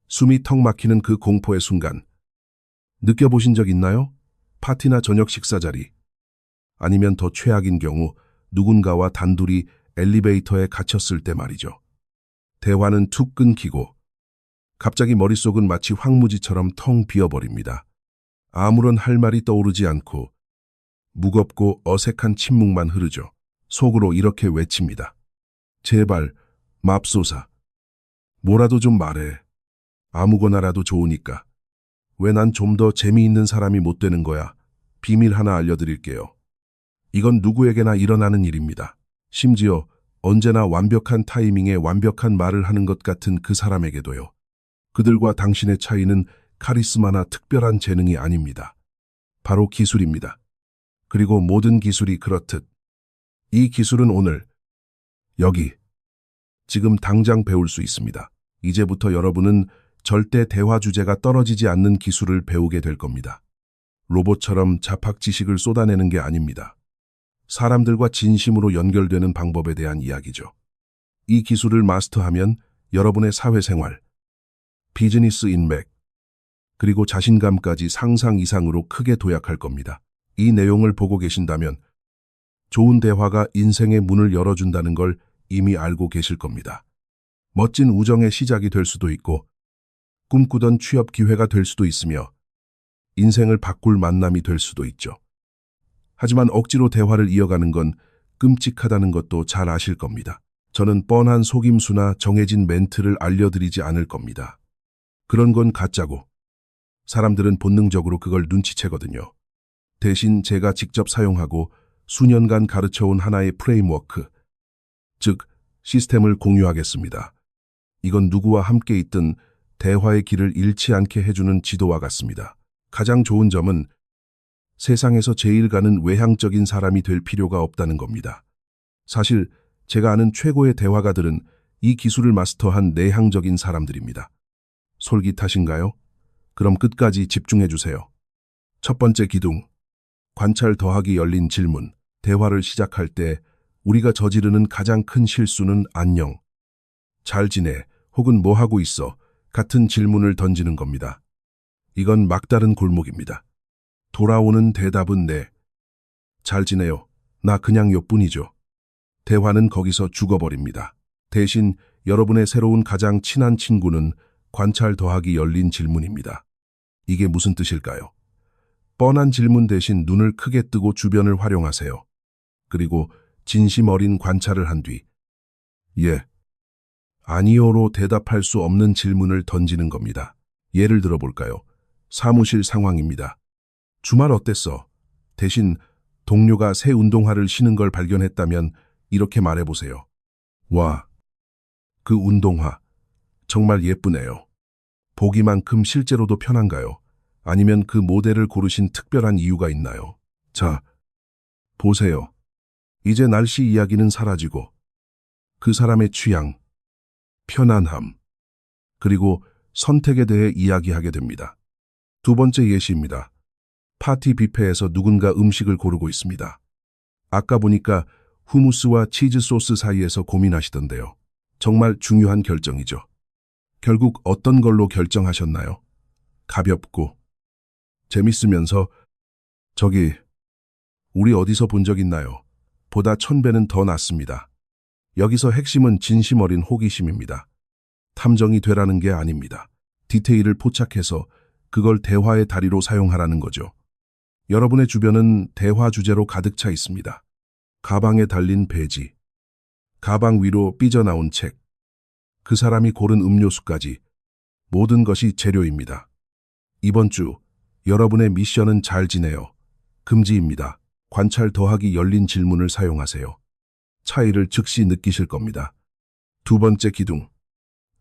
숨이 턱 막히는 그 공포의 순간. 느껴보신 적 있나요? 파티나 저녁 식사 자리. 아니면 더 최악인 경우 누군가와 단둘이 엘리베이터에 갇혔을 때 말이죠. 대화는 툭 끊기고 갑자기 머릿속은 마치 황무지처럼 텅 비어버립니다. 아무런 할 말이 떠오르지 않고 무겁고 어색한 침묵만 흐르죠. 속으로 이렇게 외칩니다. 제발, 맙소사. 뭐라도 좀 말해. 아무거나라도 좋으니까. 왜 난 좀 더 재미있는 사람이 못 되는 거야? 비밀 하나 알려드릴게요. 이건 누구에게나 일어나는 일입니다. 심지어 언제나 완벽한 타이밍에 완벽한 말을 하는 것 같은 그 사람에게도요. 그들과 당신의 차이는 카리스마나 특별한 재능이 아닙니다. 바로 기술입니다. 그리고 모든 기술이 그렇듯 이 기술은 오늘, 여기, 지금 당장 배울 수 있습니다. 이제부터 여러분은 절대 대화 주제가 떨어지지 않는 기술을 배우게 될 겁니다. 로봇처럼 잡학 지식을 쏟아내는 게 아닙니다. 사람들과 진심으로 연결되는 방법에 대한 이야기죠. 이 기술을 마스터하면 여러분의 사회생활, 비즈니스 인맥, 그리고 자신감까지 상상 이상으로 크게 도약할 겁니다. 이 내용을 보고 계신다면 좋은 대화가 인생의 문을 열어준다는 걸 이미 알고 계실 겁니다. 멋진 우정의 시작이 될 수도 있고 꿈꾸던 취업 기회가 될 수도 있으며 인생을 바꿀 만남이 될 수도 있죠. 하지만 억지로 대화를 이어가는 건 끔찍하다는 것도 잘 아실 겁니다. 저는 뻔한 속임수나 정해진 멘트를 알려드리지 않을 겁니다. 그런 건 가짜고 사람들은 본능적으로 그걸 눈치채거든요. 대신 제가 직접 사용하고 수년간 가르쳐온 하나의 프레임워크, 즉 시스템을 공유하겠습니다. 이건 누구와 함께 있든 대화의 길을 잃지 않게 해주는 지도와 같습니다. 가장 좋은 점은 세상에서 제일 가는 외향적인 사람이 될 필요가 없다는 겁니다. 사실 제가 아는 최고의 대화가들은 이 기술을 마스터한 내향적인 사람들입니다. 솔깃하신가요? 그럼 끝까지 집중해 주세요. 첫 번째 기둥, 관찰 더하기 열린 질문. 대화를 시작할 때 우리가 저지르는 가장 큰 실수는 안녕, 잘 지내, 혹은 뭐 하고 있어 같은 질문을 던지는 겁니다. 이건 막다른 골목입니다. 돌아오는 대답은 네, 잘 지내요. 나 그냥 요뿐이죠. 대화는 거기서 죽어버립니다. 대신 여러분의 새로운 가장 친한 친구는 관찰 더하기 열린 질문입니다. 이게 무슨 뜻일까요? 뻔한 질문 대신 눈을 크게 뜨고 주변을 활용하세요. 그리고 진심 어린 관찰을 한 뒤, 예, 아니요로 대답할 수 없는 질문을 던지는 겁니다. 예를 들어볼까요? 사무실 상황입니다. 주말 어땠어? 대신 동료가 새 운동화를 신은 걸 발견했다면 이렇게 말해보세요. 와, 그 운동화 정말 예쁘네요. 보기만큼 실제로도 편한가요? 아니면 그 모델을 고르신 특별한 이유가 있나요? 자, 보세요. 이제 날씨 이야기는 사라지고 그 사람의 취향, 편안함, 그리고 선택에 대해 이야기하게 됩니다. 두 번째 예시입니다. 파티 뷔페에서 누군가 음식을 고르고 있습니다. 아까 보니까 후무스와 치즈 소스 사이에서 고민하시던데요. 정말 중요한 결정이죠. 결국 어떤 걸로 결정하셨나요? 가볍고 재밌으면서 저기 우리 어디서 본 적 있나요? 보다 1000배는 더 낫습니다. 여기서 핵심은 진심 어린 호기심입니다. 탐정이 되라는 게 아닙니다. 디테일을 포착해서 그걸 대화의 다리로 사용하라는 거죠. 여러분의 주변은 대화 주제로 가득 차 있습니다. 가방에 달린 배지, 가방 위로 삐져나온 책, 그 사람이 고른 음료수까지 모든 것이 재료입니다. 이번 주 여러분의 미션은 잘 지내요. 금지입니다. 관찰 더하기 열린 질문을 사용하세요. 차이를 즉시 느끼실 겁니다. 두 번째 기둥,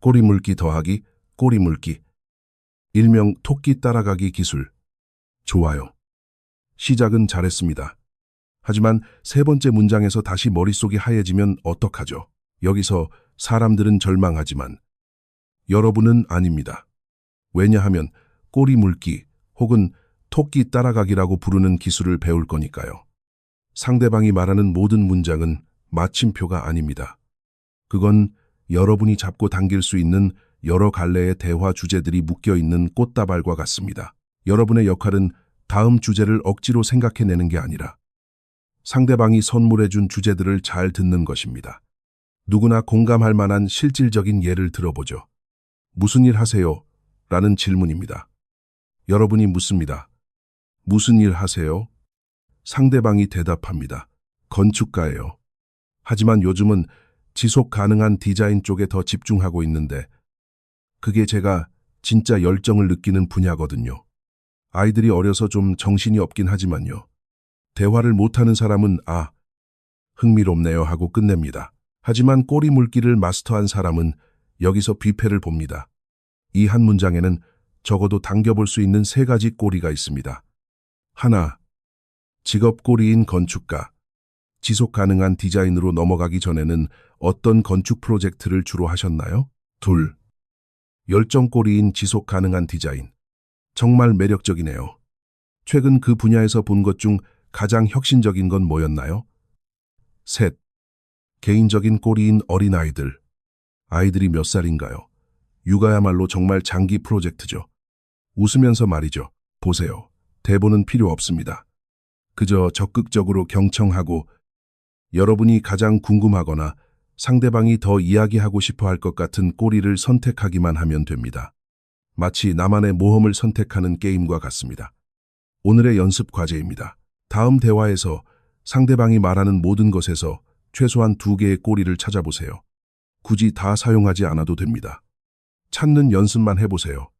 꼬리 물기 더하기 꼬리 물기. 일명 토끼 따라가기 기술. 좋아요. 시작은 잘했습니다. 하지만 세 번째 문장에서 다시 머릿속이 하얘지면 어떡하죠? 여기서 사람들은 절망하지만 여러분은 아닙니다. 왜냐하면 꼬리 물기 혹은 토끼 따라가기라고 부르는 기술을 배울 거니까요. 상대방이 말하는 모든 문장은 마침표가 아닙니다. 그건 여러분이 잡고 당길 수 있는 여러 갈래의 대화 주제들이 묶여 있는 꽃다발과 같습니다. 여러분의 역할은 다음 주제를 억지로 생각해내는 게 아니라 상대방이 선물해준 주제들을 잘 듣는 것입니다. 누구나 공감할 만한 실질적인 예를 들어보죠. 무슨 일 하세요? 라는 질문입니다. 여러분이 묻습니다. 무슨 일 하세요? 상대방이 대답합니다. 건축가예요. 하지만 요즘은 지속 가능한 디자인 쪽에 더 집중하고 있는데 그게 제가 진짜 열정을 느끼는 분야거든요. 아이들이 어려서 좀 정신이 없긴 하지만요. 대화를 못하는 사람은 흥미롭네요 하고 끝냅니다. 하지만 꼬리 물기를 마스터한 사람은 여기서 뷔페를 봅니다. 이 한 문장에는 적어도 당겨볼 수 있는 3가지 꼬리가 있습니다. 하나, 직업 꼬리인 건축가. 지속 가능한 디자인으로 넘어가기 전에는 어떤 건축 프로젝트를 주로 하셨나요? 둘, 열정 꼬리인 지속 가능한 디자인. 정말 매력적이네요. 최근 그 분야에서 본 것 중 가장 혁신적인 건 뭐였나요? 셋, 개인적인 꼬리인 어린아이들. 아이들이 몇 살인가요? 육아야말로 정말 장기 프로젝트죠. 웃으면서 말이죠. 보세요. 대본은 필요 없습니다. 그저 적극적으로 경청하고 여러분이 가장 궁금하거나 상대방이 더 이야기하고 싶어 할 것 같은 꼬리를 선택하기만 하면 됩니다. 마치 나만의 모험을 선택하는 게임과 같습니다. 오늘의 연습 과제입니다. 다음 대화에서 상대방이 말하는 모든 것에서 최소한 2개의 꼬리를 찾아보세요. 굳이 다 사용하지 않아도 됩니다. 찾는 연습만 해보세요.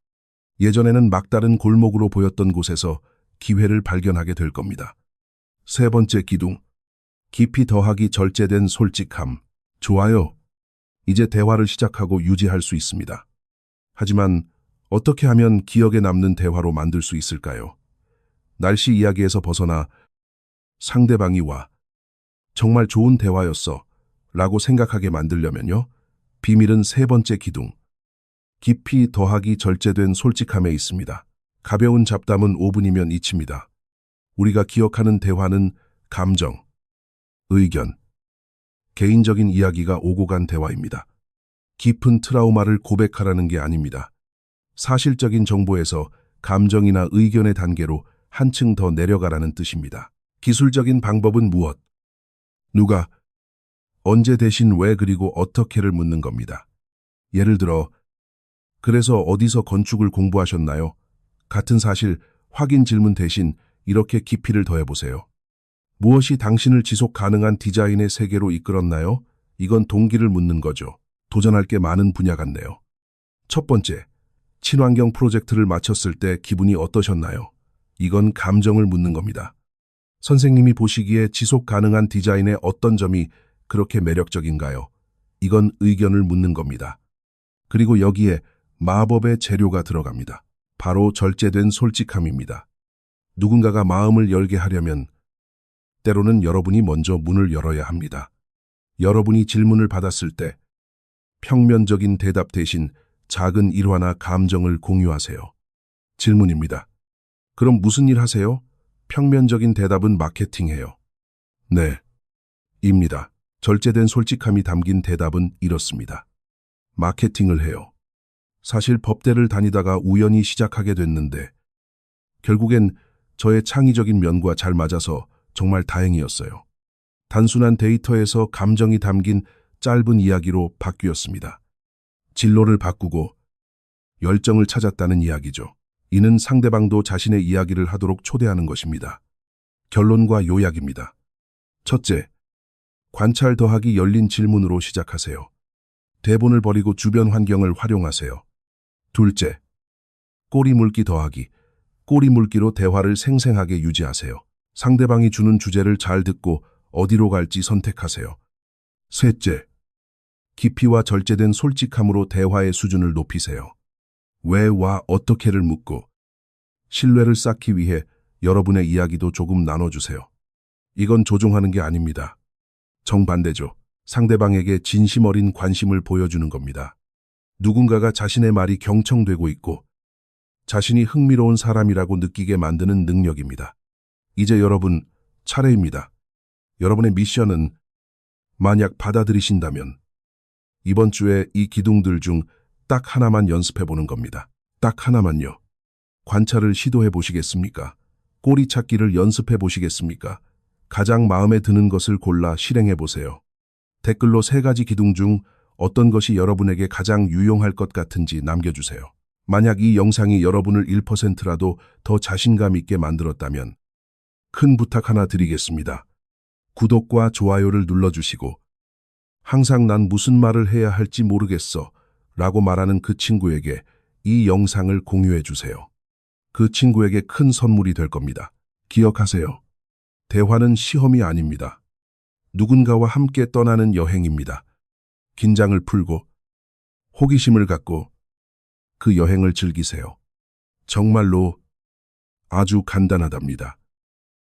예전에는 막다른 골목으로 보였던 곳에서 기회를 발견하게 될 겁니다. 3번째 기둥. 깊이 더하기 절제된 솔직함. 좋아요. 이제 대화를 시작하고 유지할 수 있습니다. 하지만 어떻게 하면 기억에 남는 대화로 만들 수 있을까요? 날씨 이야기에서 벗어나 상대방이 정말 좋은 대화였어 라고 생각하게 만들려면요. 비밀은 3번째 기둥. 깊이 더하기 절제된 솔직함에 있습니다. 가벼운 잡담은 5분이면 잊힙니다. 우리가 기억하는 대화는 감정, 의견, 개인적인 이야기가 오고 간 대화입니다. 깊은 트라우마를 고백하라는 게 아닙니다. 사실적인 정보에서 감정이나 의견의 단계로 한층 더 내려가라는 뜻입니다. 기술적인 방법은 무엇? 누가, 언제 대신 왜 그리고 어떻게를 묻는 겁니다. 예를 들어, 그래서 어디서 건축을 공부하셨나요? 같은 사실, 확인 질문 대신 이렇게 깊이를 더해보세요. 무엇이 당신을 지속 가능한 디자인의 세계로 이끌었나요? 이건 동기를 묻는 거죠. 도전할 게 많은 분야 같네요. 첫 번째, 친환경 프로젝트를 마쳤을 때 기분이 어떠셨나요? 이건 감정을 묻는 겁니다. 선생님이 보시기에 지속 가능한 디자인의 어떤 점이 그렇게 매력적인가요? 이건 의견을 묻는 겁니다. 그리고 여기에 마법의 재료가 들어갑니다. 바로 절제된 솔직함입니다. 누군가가 마음을 열게 하려면 때로는 여러분이 먼저 문을 열어야 합니다. 여러분이 질문을 받았을 때 평면적인 대답 대신 작은 일화나 감정을 공유하세요. 질문입니다. 그럼 무슨 일 하세요? 평면적인 대답은 마케팅해요. 네, 입니다. 절제된 솔직함이 담긴 대답은 이렇습니다. 마케팅을 해요. 사실 법대를 다니다가 우연히 시작하게 됐는데 결국엔 저의 창의적인 면과 잘 맞아서 정말 다행이었어요. 단순한 데이터에서 감정이 담긴 짧은 이야기로 바뀌었습니다. 진로를 바꾸고 열정을 찾았다는 이야기죠. 이는 상대방도 자신의 이야기를 하도록 초대하는 것입니다. 결론과 요약입니다. 첫째, 관찰 더하기 열린 질문으로 시작하세요. 대본을 버리고 주변 환경을 활용하세요. 둘째, 꼬리 물기 더하기. 꼬리 물기로 대화를 생생하게 유지하세요. 상대방이 주는 주제를 잘 듣고 어디로 갈지 선택하세요. 셋째, 깊이와 절제된 솔직함으로 대화의 수준을 높이세요. 왜와 어떻게를 묻고 신뢰를 쌓기 위해 여러분의 이야기도 조금 나눠주세요. 이건 조종하는 게 아닙니다. 정반대죠. 상대방에게 진심 어린 관심을 보여주는 겁니다. 누군가가 자신의 말이 경청되고 있고 자신이 흥미로운 사람이라고 느끼게 만드는 능력입니다. 이제 여러분 차례입니다. 여러분의 미션은 만약 받아들이신다면 이번 주에 이 기둥들 중 딱 하나만 연습해 보는 겁니다. 딱 하나만요. 관찰을 시도해 보시겠습니까? 꼬리 찾기를 연습해 보시겠습니까? 가장 마음에 드는 것을 골라 실행해 보세요. 댓글로 3가지 기둥 중 어떤 것이 여러분에게 가장 유용할 것 같은지 남겨주세요. 만약 이 영상이 여러분을 1%라도 더 자신감 있게 만들었다면 큰 부탁 하나 드리겠습니다. 구독과 좋아요를 눌러주시고 항상 난 무슨 말을 해야 할지 모르겠어 라고 말하는 그 친구에게 이 영상을 공유해 주세요. 그 친구에게 큰 선물이 될 겁니다. 기억하세요. 대화는 시험이 아닙니다. 누군가와 함께 떠나는 여행입니다. 긴장을 풀고 호기심을 갖고 그 여행을 즐기세요. 정말로 아주 간단하답니다.